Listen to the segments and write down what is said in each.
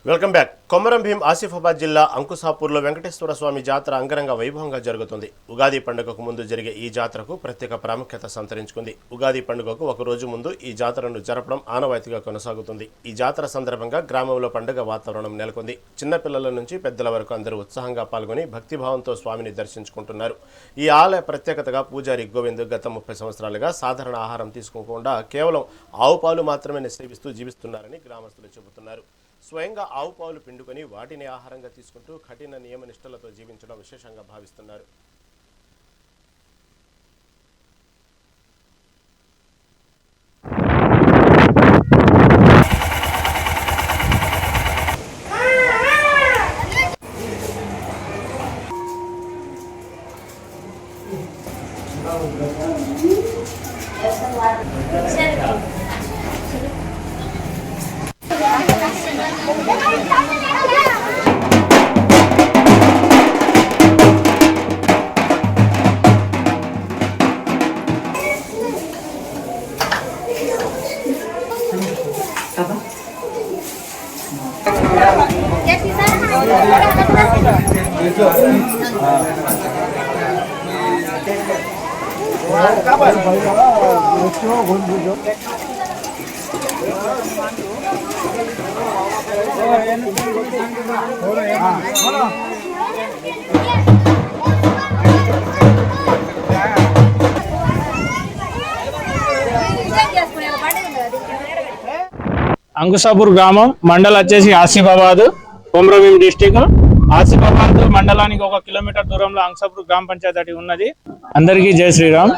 Welcome back. Komaram Bheem Asifabad జిల్లా అంకుసాపూర్లో వెంకటేశ్వర స్వామి జాతర అంగరంగ వైభవంగా జరుగుతుంది. ఉగాది పండుగకు ముందు జరిగే ఈ జాతరకు ప్రత్యేక ప్రాముఖ్యత సంతరించుకుంది. ఉగాది పండుగకు ఒక రోజు ముందు ఈ జాతరను జరపడం ఆనవాయితీగా కొనసాగుతుంది. ఈ జాతర సందర్భంగా గ్రామంలో పండుగ వాతావరణం నెలకొంది. చిన్నపిల్లల నుంచి పెద్దల వరకు అందరూ ఉత్సాహంగా పాల్గొని భక్తిభావంతో స్వామిని దర్శించుకుంటున్నారు. ఈ ఆలయ ప్రత్యేకతగా పూజారి గోవింద్ గత 30 సంవత్సరాలుగా సాధారణ ఆహారం తీసుకోకుండా కేవలం ఆవు పాలు మాత్రమే సేవిస్తూ జీవిస్తున్నారని గ్రామస్తులు చెబుతున్నారు. స్వయంగా ఆవు పాలు పిండుకొని వాటిని ఆహారంగా తీసుకుంటూ కఠిన నియమ నిష్టలతో జీవించడం విశేషంగా భావిస్తున్నారు. అంకుసాపూర్ గ్రామం మండల్ వచ్చేసి ఆసిఫాబాద్ కొమరం భీం డిస్టిక్. ఆసిఫాబాద్ మండలానికి 1 కిలోమీటర్ దూరంలో అంకుసాపూర్ గ్రామ పంచాయతీ ఉన్నది. అందరికీ జై శ్రీరామ్.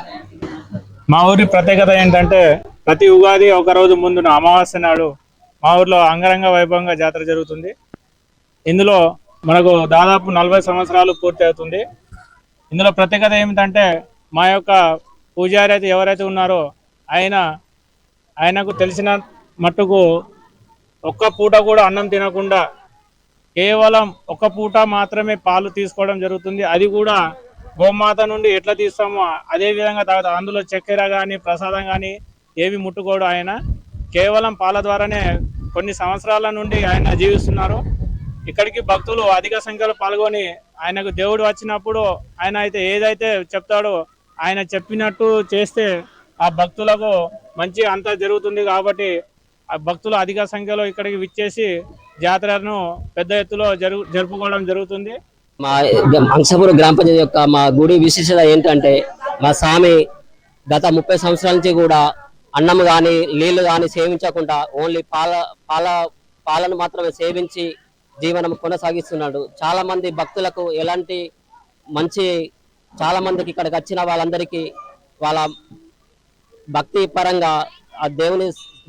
మా ఊరి ప్రత్యేకత ఏంటంటే ప్రతి ఉగాది ఒక రోజు ముందున అమావాస్య నాడు మా ఊర్లో అంగరంగ వైభవంగా జాతర జరుగుతుంది. ఇందులో మనకు దాదాపు 40 సంవత్సరాలు పూర్తి అవుతుంది. ఇందులో ప్రత్యేకత ఏమిటంటే మా యొక్క పూజారి అయితే ఎవరైతే ఉన్నారో ఆయనకు తెలిసిన మట్టుకు ఒక్క పూట కూడా అన్నం తినకుండా కేవలం ఒక్క పూట మాత్రమే పాలు తీసుకోవడం జరుగుతుంది. అది కూడా గోమాత నుండి ఎట్లా తీస్తామో అదే విధంగా తాగుతాం. అందులో చక్కెర కానీ ప్రసాదం కానీ ఏవి ముట్టుకోడు. ఆయన కేవలం పాల ద్వారానే కొన్ని సంవత్సరాల నుండి ఆయన జీవిస్తున్నారు. ఇక్కడికి భక్తులు అధిక సంఖ్యలో పాల్గొని ఆయనకు దేవుడు వచ్చినప్పుడు ఆయన అయితే ఏదైతే చెప్తాడో ఆయన చెప్పినట్టు చేస్తే ఆ భక్తులకు మంచి అంతా జరుగుతుంది. కాబట్టి ఆ భక్తులు అధిక సంఖ్యలో ఇక్కడికి విచ్చేసి జాతరను పెద్ద ఎత్తులో జరుపుకోవడం జరుగుతుంది. మా అంకుసాపూర్ గ్రామ పంచాయతీ యొక్క మా గుడి విశేషత ఏంటంటే మా స్వామి గత 30 సంవత్సరాల నుంచి కూడా అన్నం కానీ నీళ్లు కానీ సేవించకుండా ఓన్లీ పాలను మాత్రమే సేవించి జీవనం కొనసాగిస్తున్నాడు. చాలా మంది భక్తులకు ఎలాంటి చాలా మందికి ఇక్కడికి వచ్చిన వాళ్ళందరికీ వాళ్ళ భక్తి పరంగా ఆ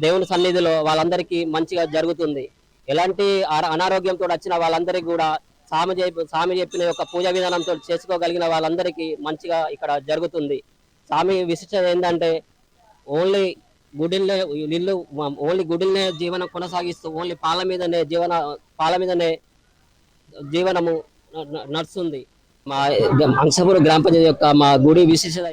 దేవుని సన్నిధిలో వాళ్ళందరికీ మంచిగా జరుగుతుంది. ఎలాంటి అనారోగ్యంతో వచ్చిన వాళ్ళందరికీ కూడా స్వామి చెప్పిన యొక్క పూజా విధానంతో చేసుకోగలిగిన వాళ్ళందరికీ మంచిగా ఇక్కడ జరుగుతుంది. స్వామి విశిష్టత ఏంటంటే ఓన్లీ గుడిల్నే జీవనం కొనసాగిస్తూ ఓన్లీ పాల మీదనే జీవనము నడుస్తుంది. మా అంకుసాపూర్ గ్రామ పంచాయతీ యొక్క మా గుడి విశేషత